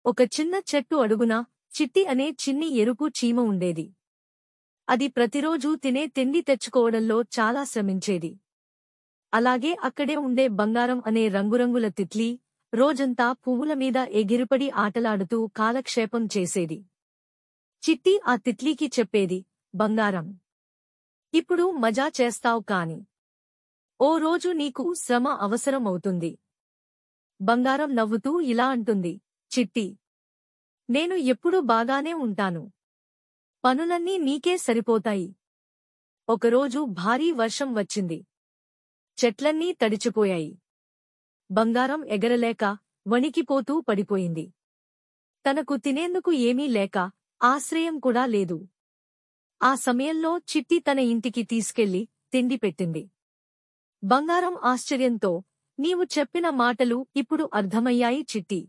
ఒక చిన్న చెట్టు అడుగున చిట్టి అనే చిన్ని ఎరుపు చీమ ఉండేది. అది ప్రతిరోజూ తినే తిండి తెచ్చుకోవడంలో చాలా శ్రమించేది. అలాగే అక్కడే ఉండే బంగారం అనే రంగురంగుల తిత్లీ రోజంతా పువ్వుల మీద ఎగిరిపడి ఆటలాడుతూ కాలక్షేపం చేసేది. చిట్టి ఆ తిత్లీకి చెప్పేది, బంగారం, ఇప్పుడు మజా చేస్తావ్ కాని ఓ రోజు నీకు శ్రమ అవసరమవుతుంది. బంగారం నవ్వుతూ ఇలా అంటుంది, చిట్టి, నేను ఎప్పుడూ బాగానే ఉంటాను. పనులన్నీ నీకే సరిపోతాయి. ఒకరోజు భారీ వర్షం వచ్చింది. చెట్లన్నీ తడిచిపోయాయి. బంగారం ఎగరలేక వణికిపోతూ పడిపోయింది. తనకు తినేందుకు ఏమీ లేక ఆశ్రయం కూడా లేదు. ఆ సమయంలో చిట్టి తన ఇంటికి తీసుకెళ్లి తిండి పెట్టింది. బంగారం ఆశ్చర్యంతో, నీవు చెప్పిన మాటలు ఇప్పుడు అర్థమయ్యాయి చిట్టి.